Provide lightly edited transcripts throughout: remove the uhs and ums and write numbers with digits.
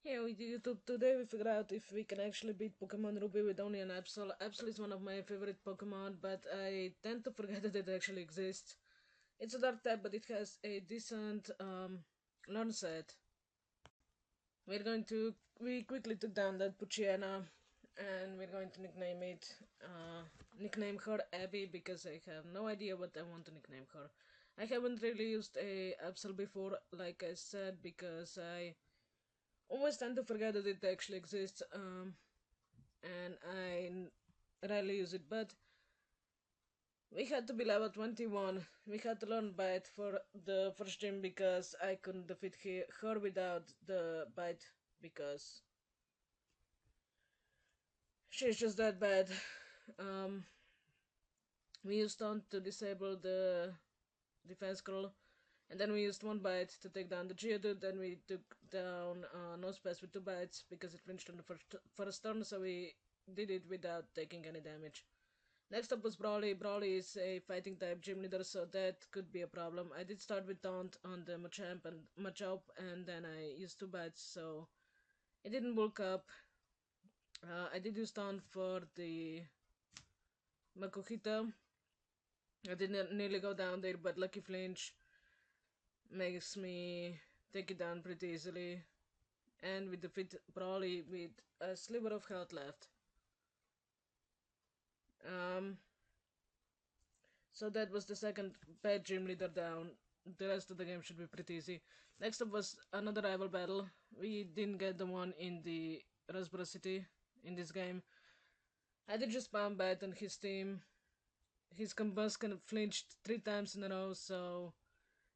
Hey, with YouTube, today we figure out if we can actually beat Pokemon Ruby with only an ABSOL. ABSOL is one of my favorite Pokemon, but I tend to forget that it actually exists. It's a dark type, but it has a decent learn set. We quickly took down that Puchiana, and we're going to nickname her Abby because I have no idea what I want to nickname her. I haven't really used a ABSOL before, like I said, because I always tend to forget that it actually exists, and I rarely use it. But we had to be level 21. We had to learn Bite for the first gym because I couldn't defeat her without the Bite because she's just that bad. Um, we used on to disable the defense scroll, and then we used one bite to take down the Geodude. Then we took down Nosepass with two bites because it flinched on the first turn, so we did it without taking any damage. Next up was Brawly. Brawly is a fighting type gym leader, so that could be a problem. I did start with Taunt on the Machop, and then I used two bites, so it didn't bulk up. I did use Taunt for the Makuhita. I didn't nearly go down there, but Lucky Flinch makes me take it down pretty easily. And we defeat Brawly with a sliver of health left. Um, so that was the second bad gym leader down. The rest of the game should be pretty easy. Next up was another rival battle. We didn't get the one in the Rasborough City in this game. I did just spam bat on his team. His Combusken flinched 3 times in a row, so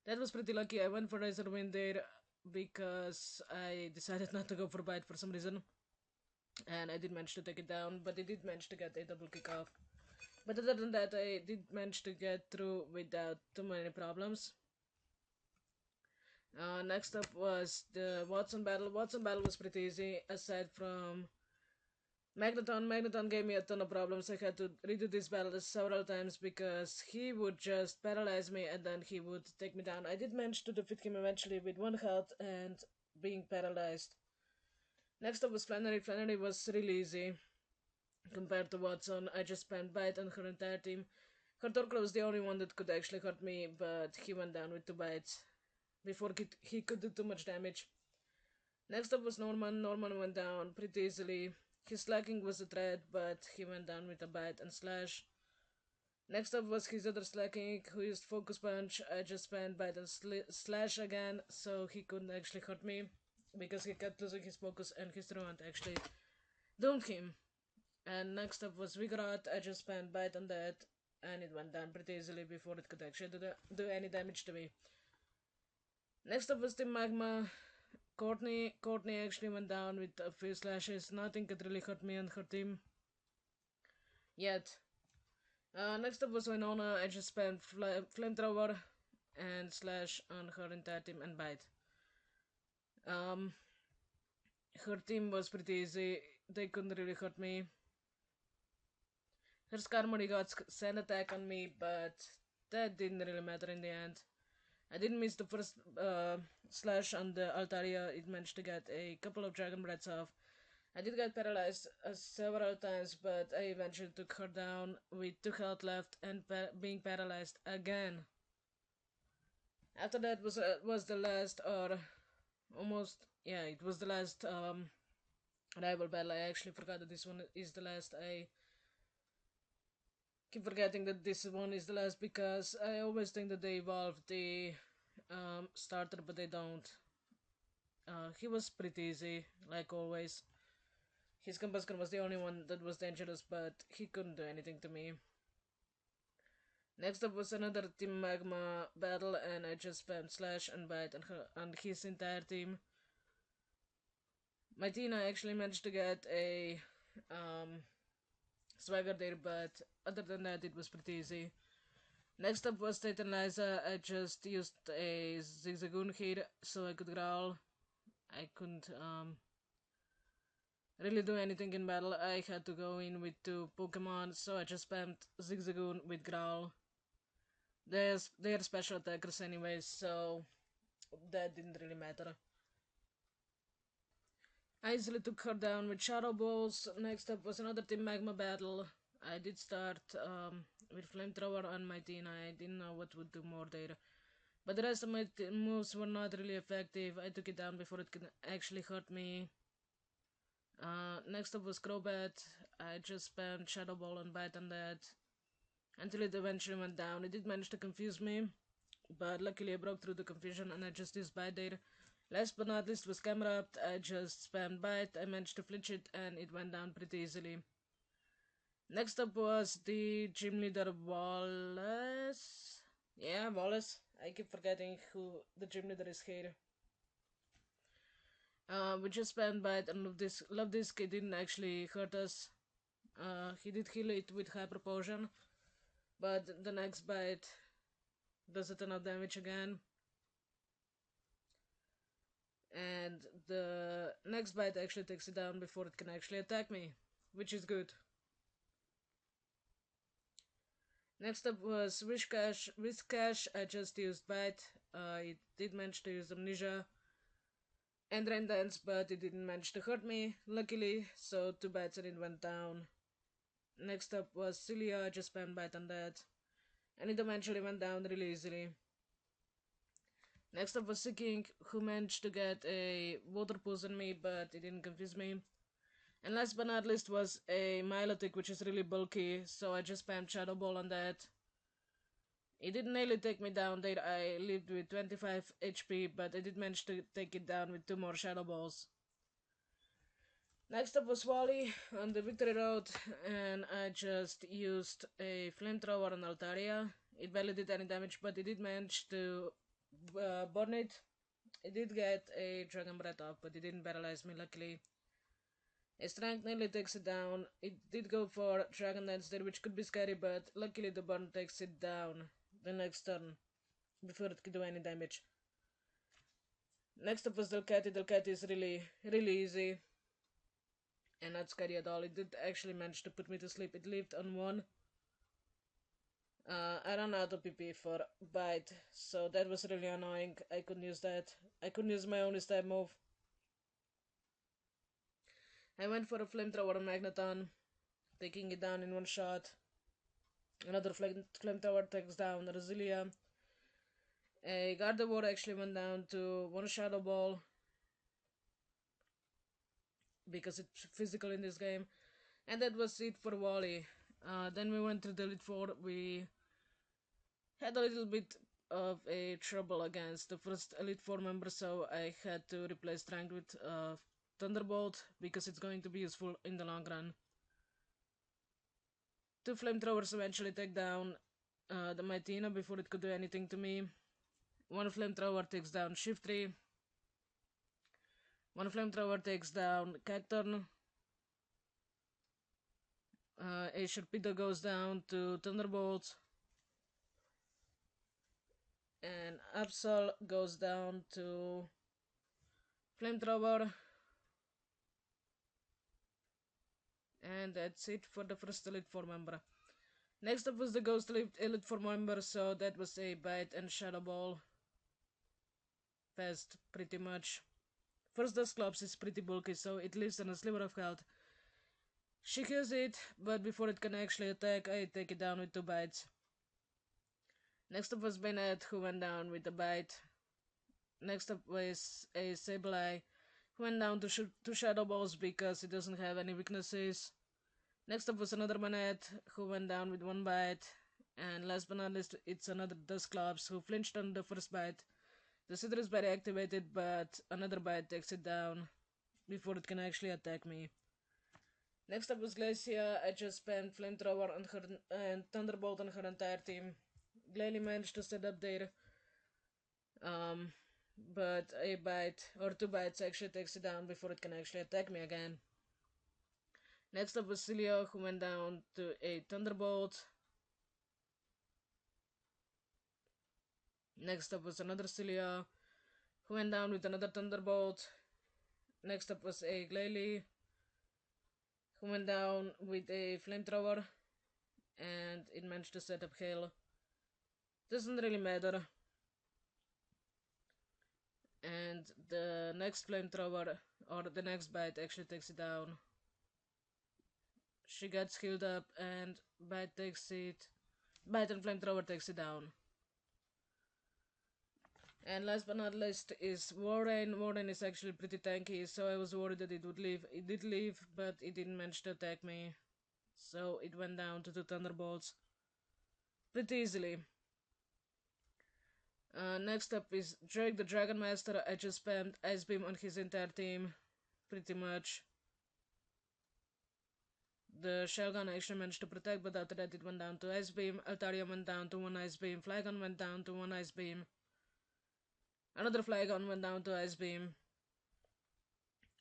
that was pretty lucky. I went for Razor Wind there because I decided not to go for bite for some reason. And I did manage to take it down, but I did manage to get a double kick off. But other than that, I did manage to get through without too many problems. Next up was the Watson battle. Watson battle was pretty easy, aside from Magneton. Magneton gave me a ton of problems. I had to redo this battle several times because he would just paralyze me and then he would take me down. I did manage to defeat him eventually with 1 health and being paralyzed. Next up was Flannery. Flannery was really easy compared to Watson. I just spammed Bite on her entire team. Her Torkoal was the only one that could actually hurt me, but he went down with 2 bites before he could do too much damage. Next up was Norman. Norman went down pretty easily. His slacking was a threat, but he went down with a bite and slash. Next up was his other slacking, who used Focus Punch. I just spammed bite and slash again, so he couldn't actually hurt me because he kept losing his focus and his truant actually doomed him. And next up was Vigorot. I just spammed bite on that, and it went down pretty easily before it could actually do any damage to me. Next up was the Magma. Courtney actually went down with a few slashes. Nothing could really hurt me and her team yet. Next up was Winona. I just spammed flamethrower and slash on her entire team and bite. Um, her team was pretty easy. They couldn't really hurt me. Her Skarmory got sand attack on me, but that didn't really matter in the end. I didn't miss the first slash on the Altaria. It managed to get a couple of Dragon Breaths off. I did get paralyzed several times, but I eventually took her down with 2 health left and being paralyzed again. After that was the last, or almost, yeah, it was the last rival battle. I actually forgot that this one is the last. I keep forgetting that this one is the last because I always think that they evolved the starter, but they don't. He was pretty easy, like always. His Combusken was the only one that was dangerous, but he couldn't do anything to me. Next up was another Team Magma battle, and I just spammed Slash and Bite on his entire team. My Tina actually managed to get a swagger there, but other than that, it was pretty easy. Next up was Titan Liza. I just used a Zigzagoon here so I could growl. I couldn't really do anything in battle. I had to go in with 2 Pokemon, so I just spammed Zigzagoon with growl. They're special attackers anyways, so that didn't really matter. I easily took her down with Shadow Balls. Next up was another Team Magma battle. I did start with Flamethrower on my team. I didn't know what would do more there. But the rest of my moves were not really effective. I took it down before it could actually hurt me. Next up was Crobat. I just spammed Shadow Ball and Bite on that until it eventually went down. It did manage to confuse me, but luckily I broke through the confusion and I just used Bite there. Last but not least was Camera. I just spammed Bite. I managed to flinch it and it went down pretty easily. Next up was the gym leader Wallace. Yeah, Wallace. I keep forgetting who the gym leader is here. We just spammed Bite and Love this kid didn't actually hurt us. He did heal it with Hyper Potion, but the next Bite does a ton of damage again. And the next Bite actually takes it down before it can actually attack me, which is good. Next up was Whiscash. I just used Bite. It did manage to use Amnesia and Rain Dance, but it didn't manage to hurt me, luckily, so 2 bites and it went down. Next up was Celia. I just spammed Bite on that, and it eventually went down really easily. Next up was Seeking, who managed to get a Water Pulse on me, but it didn't confuse me. And last but not least was a Milotic, which is really bulky, so I just spammed Shadow Ball on that. It didn't nearly take me down there. I lived with 25 HP, but I did manage to take it down with 2 more Shadow Balls. Next up was Wally on the Victory Road, and I just used a Flamethrower on Altaria. It barely did any damage, but it did manage to burn it. It did get a Dragon Breath off, but it didn't paralyze me, luckily. A Strength nearly takes it down. It did go for Dragon Dance there, which could be scary, but luckily the burn takes it down the next turn before it could do any damage. Next up was Delcatty. Delcatty is really easy and not scary at all. It did actually manage to put me to sleep. It lived on 1. I ran out of PP for Bite, so that was really annoying. I couldn't use that. I couldn't use my own type move. I went for a Flamethrower on Magneton, taking it down in 1 shot. Another Flamethrower takes down Roselia. A Gardevoir actually went down to 1 Shadow Ball, because it's physical in this game. And that was it for Wally. Then we went through the Elite Four. We had a little bit of a trouble against the first Elite Four member, so I had to replace Strength with Thunderbolt, because it's going to be useful in the long run. 2 Flamethrowers eventually take down the Mightyena before it could do anything to me. 1 Flamethrower takes down Shiftry. 1 Flamethrower takes down Cacturn. A Sharpedo goes down to Thunderbolt. And ABSOL goes down to Flamethrower. And that's it for the first Elite Four member. Next up was the Ghost Elite Four member, so that was a Bite and Shadow Ball fest, pretty much. First Dusclops is pretty bulky, so it lives on a sliver of health. She kills it, but before it can actually attack, I take it down with 2 bites. Next up was Bennett, who went down with a Bite. Next up was a Sableye, who went down to 2 Shadow Balls because he doesn't have any weaknesses. Next up was another Bennett, who went down with 1 bite. And last but not least, it's another Dusclops, who flinched on the first bite. The Citrus Berry activated, but another bite takes it down before it can actually attack me. Next up was Glacier. I just spammed Flamethrower on her and Thunderbolt on her entire team. Glalie managed to set up there, but a bite or 2 bites actually takes it down before it can actually attack me again. Next up was Celia, who went down to a Thunderbolt. Next up was another Celia, who went down with another Thunderbolt. Next up was a Glalie, who went down with a Flamethrower, and it managed to set up Hail. Doesn't really matter. And the next Flamethrower or the next bite actually takes it down. She gets healed up and bite takes it. Bite and flamethrower takes it down. And last but not least is Warren. Warren is actually pretty tanky, so I was worried that it would leave. It did leave, but it didn't manage to attack me. So it went down to 2 Thunderbolts pretty easily. Next up is Drake the Dragon Master. I just spammed Ice Beam on his entire team, pretty much. The Shellgun actually managed to protect, but after that it went down to Ice Beam. Altaria went down to 1 Ice Beam. Flygon went down to 1 Ice Beam. Another Flygon went down to Ice Beam.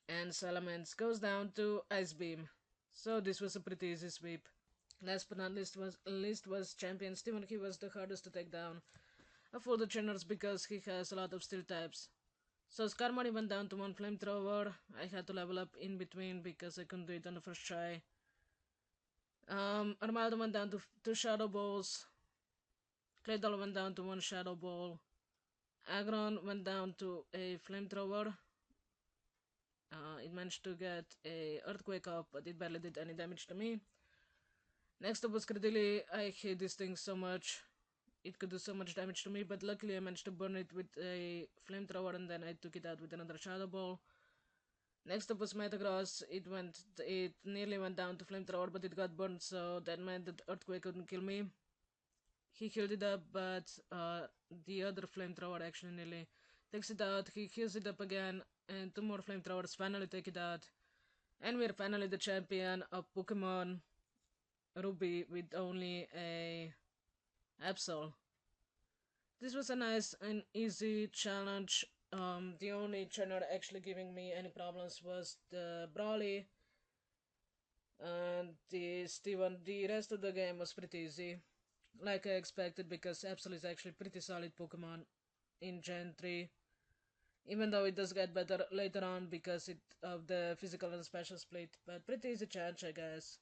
And Salamence goes down to Ice Beam. So this was a pretty easy sweep. Last but not least was Champion Steven. He was the hardest to take down of all the trainers because he has a lot of steel types. So Skarmory went down to 1 Flamethrower. I had to level up in between because I couldn't do it on the first try. Armaldo went down to 2 Shadow Balls. Claydol went down to 1 Shadow Ball. Aggron went down to a Flamethrower. It managed to get a Earthquake up, but it barely did any damage to me. Next up was Credilli. I hate this thing so much. It could do so much damage to me, but luckily I managed to burn it with a Flamethrower and then I took it out with another Shadow Ball. Next up was Metagross. It nearly went down to Flamethrower, but it got burned, so that meant that Earthquake couldn't kill me. He healed it up, but the other Flamethrower actually nearly takes it out. He heals it up again, and 2 more Flamethrowers finally take it out. And we're finally the champion of Pokemon Ruby with only a ABSOL. This was a nice and easy challenge. The only trainer actually giving me any problems was the Brawly and the Steven. The rest of the game was pretty easy, like I expected, because ABSOL is actually pretty solid Pokemon in Gen 3. Even though it does get better later on because of the physical and special split, but pretty easy challenge, I guess.